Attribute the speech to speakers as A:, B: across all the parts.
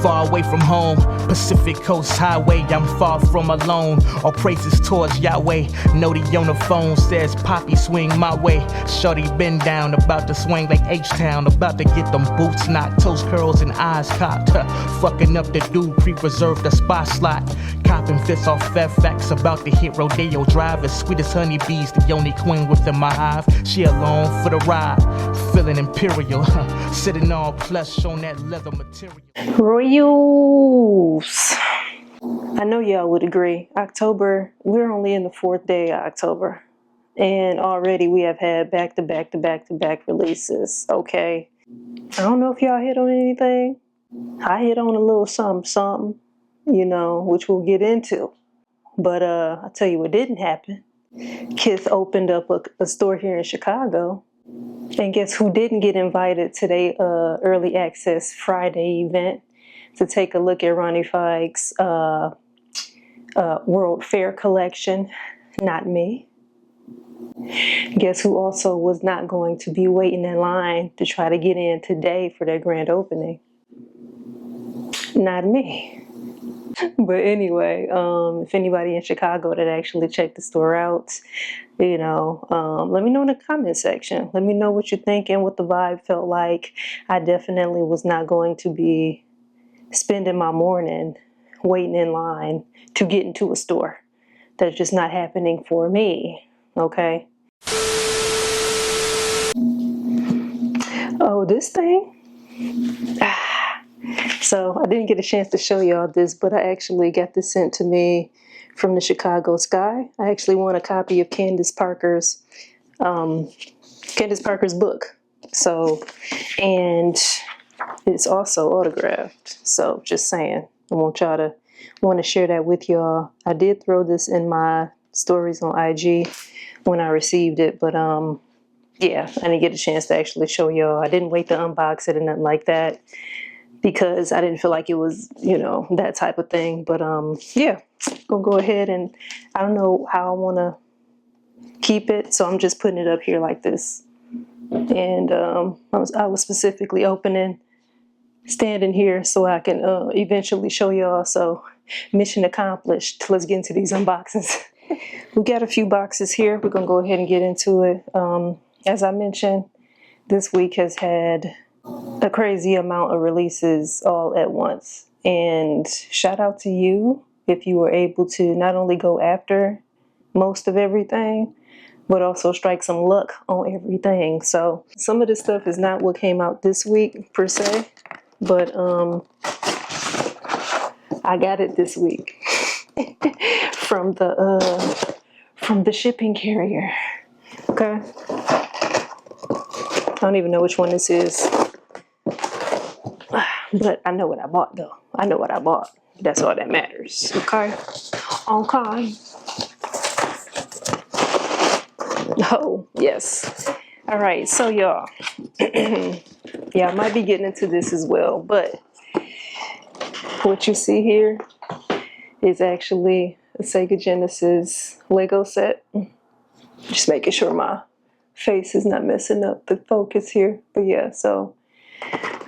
A: far away from home. Pacific Coast Highway, I'm far from alone. All praises towards Yahweh. Nody on the phone says, Poppy, swing my way. Shorty been down, about to swing like H-Town. About to get them boots knocked, toes curls and eyes cocked. Fucking up the dude, pre-reserved the spot slot. Copping fits off Fairfax, about to hit Rodeo Drive. As sweet as honeybees, the only queen within my hive. She alone for the ride, feeling imperial. Sitting all plush on that leather material.
B: Royals. I know y'all would agree. October, we're only in the 4th day of October. And already we have had back-to-back releases, okay? I don't know if y'all hit on anything. I hit on a little something, you know, which we'll get into. But I'll tell you what didn't happen. Kith opened up a store here in Chicago. And guess who didn't get invited to their Early Access Friday event to take a look at Ronnie Fike's World Fair collection? Not me. Guess who also was not going to be waiting in line to try to get in today for their grand opening? Not me. But anyway, if anybody in Chicago that actually checked the store out, you know, let me know in the comment section. Let me know what you think and what the vibe felt like. I definitely was not going to be spending my morning waiting in line to get into a store. That's just not happening for me. Okay. Oh, this thing? So I didn't get a chance to show y'all this, but I actually got this sent to me from the Chicago Sky. I actually won a copy of Candace Parker's book. So, and it's also autographed. So just saying, I want to share that with y'all. I did throw this in my stories on IG when I received it, but yeah, I didn't get a chance to actually show y'all. I didn't wait to unbox it and nothing like that because I didn't feel like it was, you know, that type of thing. But yeah, gonna go ahead and I don't know how I want to keep it, so I'm just putting it up here like this. And I was specifically standing here so I can eventually show y'all. So mission accomplished. Let's get into these unboxings. We got a few boxes here. We're gonna go ahead and get into it. As I mentioned, this week has had a crazy amount of releases all at once. And shout out to you if you were able to not only go after most of everything, but also strike some luck on everything. So some of this stuff is not what came out this week per se, but I got it this week from the shipping carrier. Okay. I don't even know which one this is. But I know what I bought though. I know what I bought. That's all that matters. Okay? Okay. Oh, yes. All right, so y'all. Yeah, I might be getting into this as well, but what you see here is actually a Sega Genesis Lego set. Just making sure my face is not messing up the focus here. But yeah, so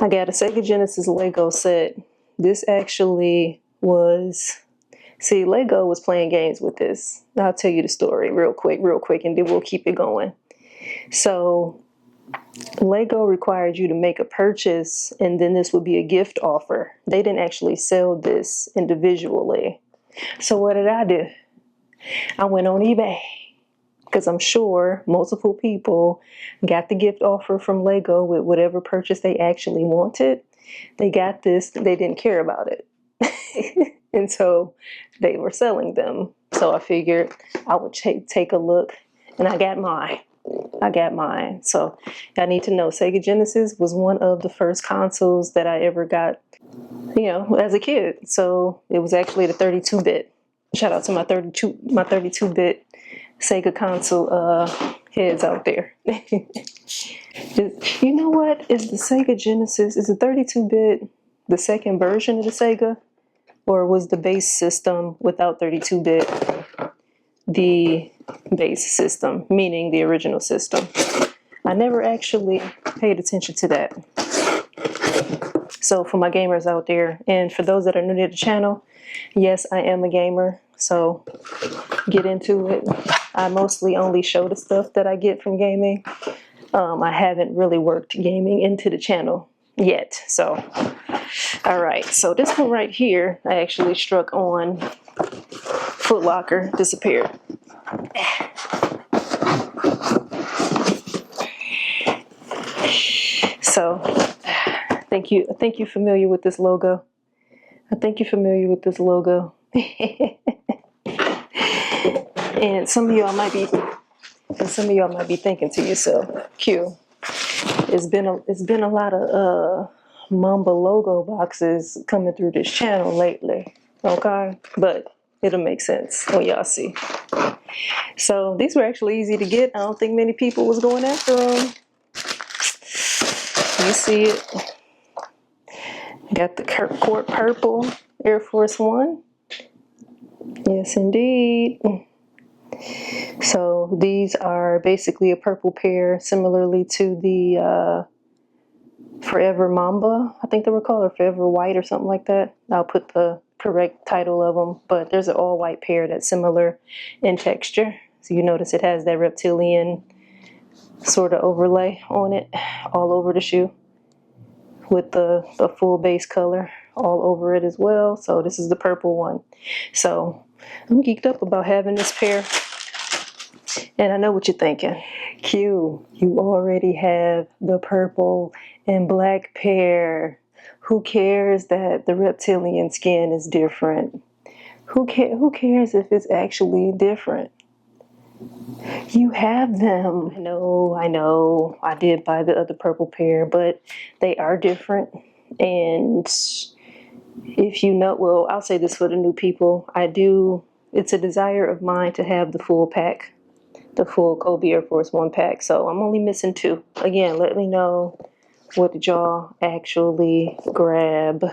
B: I got a Sega Genesis Lego set. This actually was, see, Lego was playing games with this. I'll tell you the story real quick, and then we'll keep it going. So Lego required you to make a purchase, and then this would be a gift offer. They didn't actually sell this individually. So what did I do? I went on eBay, because I'm sure multiple people got the gift offer from Lego with whatever purchase they actually wanted. They got this, they didn't care about it. And so they were selling them. So I figured I would take a look, and I got mine. So I need to know Sega Genesis was one of the first consoles that I ever got, you know, as a kid. So it was actually the 32-bit. Shout out to my 32-bit Sega console heads out there. You know what? Is the Sega Genesis, is the 32-bit the second version of the Sega? Or was the base system without 32-bit the base system, meaning the original system? I never actually paid attention to that. So for my gamers out there, and for those that are new to the channel, yes, I am a gamer. So get into it. I mostly only show the stuff that I get from gaming. I haven't really worked gaming into the channel yet. So, all right. So this one right here, I actually struck on Foot Locker, disappeared. So, I think you're familiar with this logo. I think you're familiar with this logo. And some of y'all might be thinking to yourself, Q, it's been a lot of Mamba logo boxes coming through this channel lately. Okay? But it'll make sense when y'all see. So these were actually easy to get. I don't think many people was going after them. You see it. Got the court purple Air Force One. Yes, indeed. So these are basically a purple pair, similarly to the Forever Mamba, I think they were called, or Forever White or something like that. I'll put the correct title of them, but there's an all white pair that's similar in texture. So you notice it has that reptilian sort of overlay on it all over the shoe with the full base color all over it as well. So this is the purple one. So I'm geeked up about having this pair. And I know what you're thinking. Q, you already have the purple and black pair. Who cares that the reptilian skin is different? Who cares if it's actually different? You have them. I know. I did buy the other purple pair, but they are different. And if you know, well, I'll say this for the new people. It's a desire of mine to have the full pack. The full Kobe Air Force One pack. So I'm only missing 2. Again, let me know, what did y'all actually grab?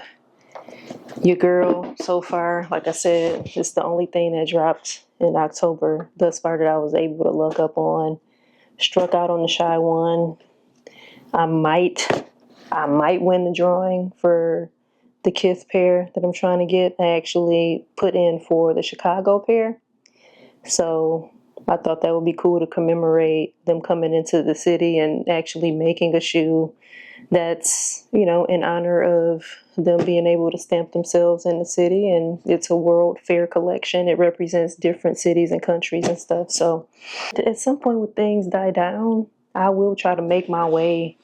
B: Your girl, so far, like I said, it's the only thing that dropped in October thus far that I was able to look up on. Struck out on the Shy One. I might win the drawing for the Kith pair that I'm trying to get. I actually put in for the Chicago pair. So I thought that would be cool to commemorate them coming into the city and actually making a shoe that's, in honor of them being able to stamp themselves in the city. And it's a World Fair collection. It represents different cities and countries and stuff. So at some point when things die down, I will try to make my way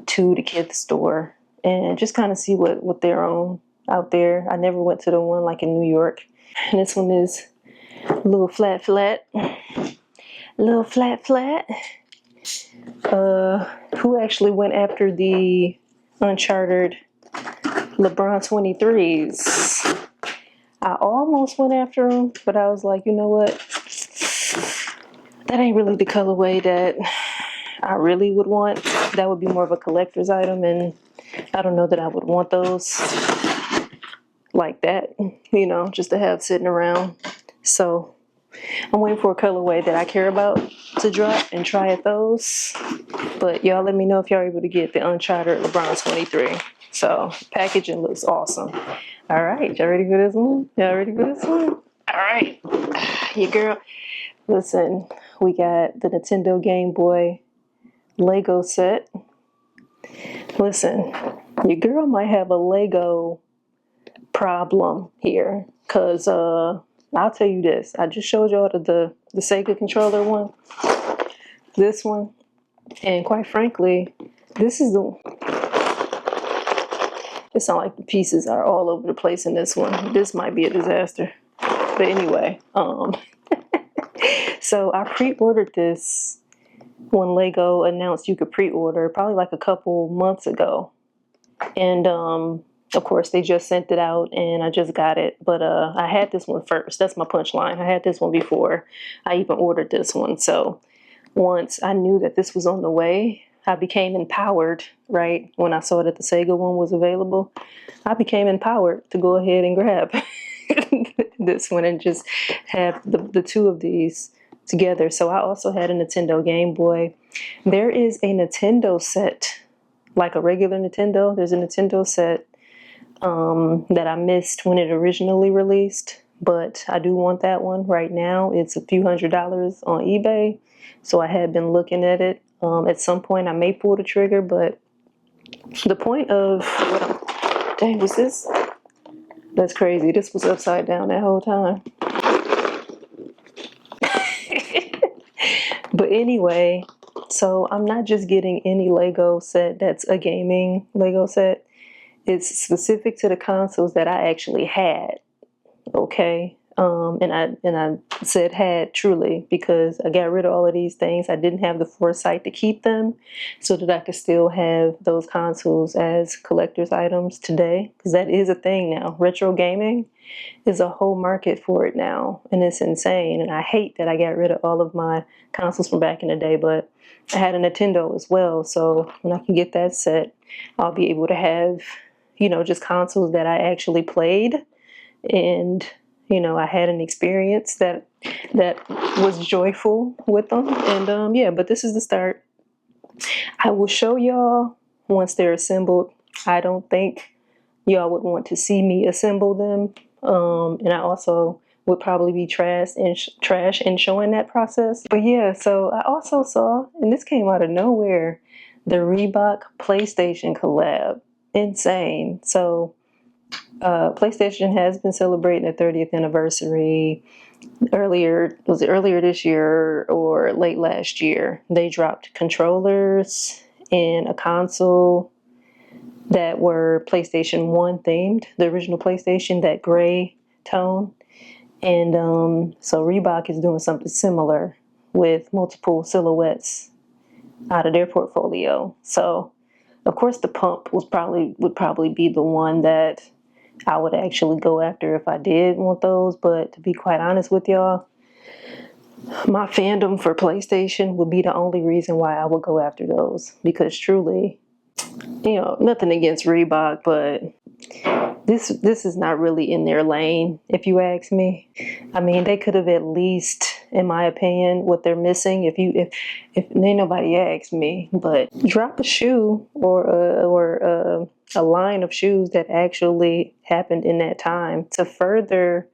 B: to the Kith store and just kind of see what they're on out there. I never went to the one like in New York. And this one is a little flat. Little flat. Who actually went after the uncharted LeBron 23s? I almost went after them, but I was like, you know what? That ain't really the colorway that I really would want. That would be more of a collector's item, and I don't know that I would want those like that, just to have sitting around. So I'm waiting for a colorway that I care about to drop and try at those. But y'all let me know if y'all are able to get the uncharted LeBron 23. So packaging looks awesome. All right, y'all ready for this one? All right, your girl. Listen, we got the Nintendo Game Boy Lego set. Listen, your girl might have a Lego problem here, because I'll tell you this. I just showed y'all the Sega controller one. This one. And quite frankly, this is it sounds like the pieces are all over the place in this one. This might be a disaster. But anyway, so I pre-ordered this when Lego announced you could pre-order, probably like a couple months ago. And of course, they just sent it out and I just got it. But I had this one first. That's my punchline. I had this one before I even ordered this one. So once I knew that this was on the way, I became empowered, right? When I saw that the Sega one was available, I became empowered to go ahead and grab this one and just have the 2 of these together. So I also had a Nintendo Game Boy. There is a Nintendo set like a regular Nintendo. There's a Nintendo set that I missed when it originally released, but I do want that one right now. It's a few $100s on eBay, so I had been looking at it. At some point I may pull the trigger, but the point of dang, was this? That's crazy. This was upside down that whole time. But anyway, so I'm not just getting any Lego set that's a gaming Lego set. It's specific to the consoles that I actually had. Okay. And I said had truly because I got rid of all of these things. I didn't have the foresight to keep them so that I could still have those consoles as collector's items today, because that is a thing now. Retro gaming is a whole market for it now, and it's insane. And I hate that I got rid of all of my consoles from back in the day, but I had a Nintendo as well, so when I can get that set, I'll be able to have, just consoles that I actually played, and I had an experience that was joyful with them. And yeah, but this is the start. I will show y'all once they're assembled. I don't think y'all would want to see me assemble them. And I also would probably be trash in showing that process. But yeah, so I also saw, and this came out of nowhere, the Reebok PlayStation collab. Insane. So PlayStation has been celebrating their 30th anniversary. Earlier this year or late last year? They dropped controllers and a console that were PlayStation 1 themed, the original PlayStation, that gray tone. And so Reebok is doing something similar with multiple silhouettes out of their portfolio. So of course the pump would probably be the one that I would actually go after if I did want those. But to be quite honest with y'all, my fandom for PlayStation would be the only reason why I would go after those, because truly, nothing against Reebok, but this is not really in their lane, if you ask me. I mean, they could have at least, in my opinion, what they're missing, if ain't nobody asked me, but drop a shoe or a line of shoes that actually happened in that time to further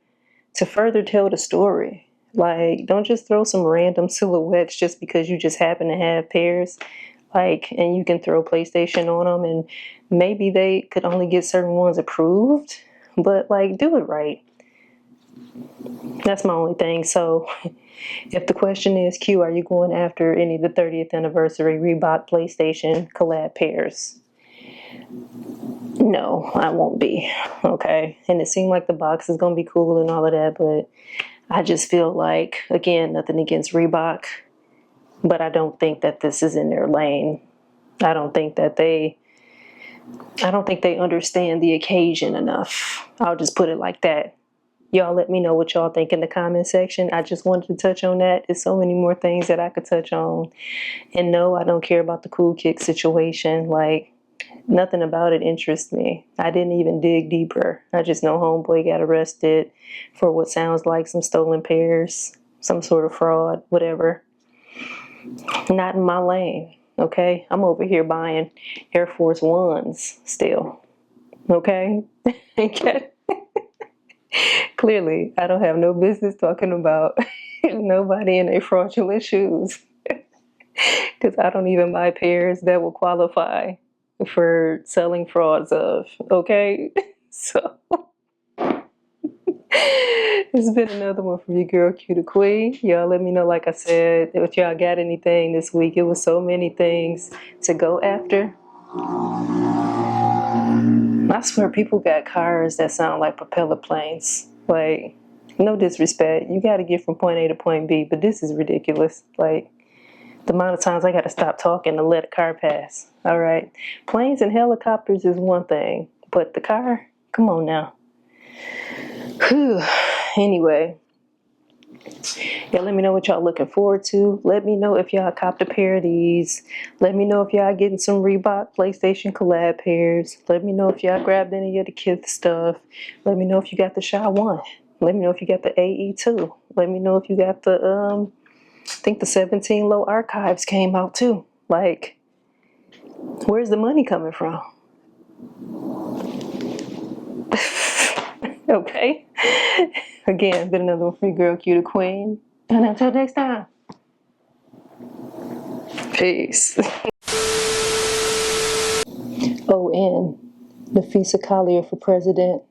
B: tell the story. Like, don't just throw some random silhouettes just because you just happen to have pairs. And you can throw PlayStation on them, and maybe they could only get certain ones approved, but do it right. That's my only thing. So if the question is, Q, are you going after any of the 30th anniversary Reebok PlayStation collab pairs? No, I won't be. Okay. And it seemed like the box is going to be cool and all of that, but I just feel like, again, nothing against Reebok, but I don't think that this is in their lane. I don't think they understand the occasion enough. I'll just put it like that. Y'all let me know what y'all think in the comment section. I just wanted to touch on that. There's so many more things that I could touch on. And no, I don't care about the Cool Kick situation. Nothing about it interests me. I didn't even dig deeper. I just know homeboy got arrested for what sounds like some stolen pairs, some sort of fraud, whatever. Not in my lane, okay? I'm over here buying Air Force Ones still, okay? Clearly, I don't have no business talking about nobody in their fraudulent shoes, because I don't even buy pairs that will qualify for selling frauds of, okay? So it's been another one from your girl Q the Queen. Y'all let me know, like I said, if y'all got anything this week. It was so many things to go after. I swear people got cars that sound like propeller planes. No disrespect, you got to get from point A to point B, but this is ridiculous. The amount of times I got to stop talking to let a car pass. All right, planes and helicopters is one thing, but the car, come on now. Whew. Anyway, yeah, let me know what y'all looking forward to. Let me know if y'all copped a pair of these. Let me know if y'all getting some Reebok PlayStation collab pairs. Let me know if y'all grabbed any of the Kith stuff. Let me know if you got the Shy 1. Let me know if you got the AE2. Let me know if you got the I think the 17 Low Archives came out too. Where's the money coming from? Okay. Again, been another one for your girl, Q the Queen. And until next time. Peace. Oh, and Nafisa Collier for president.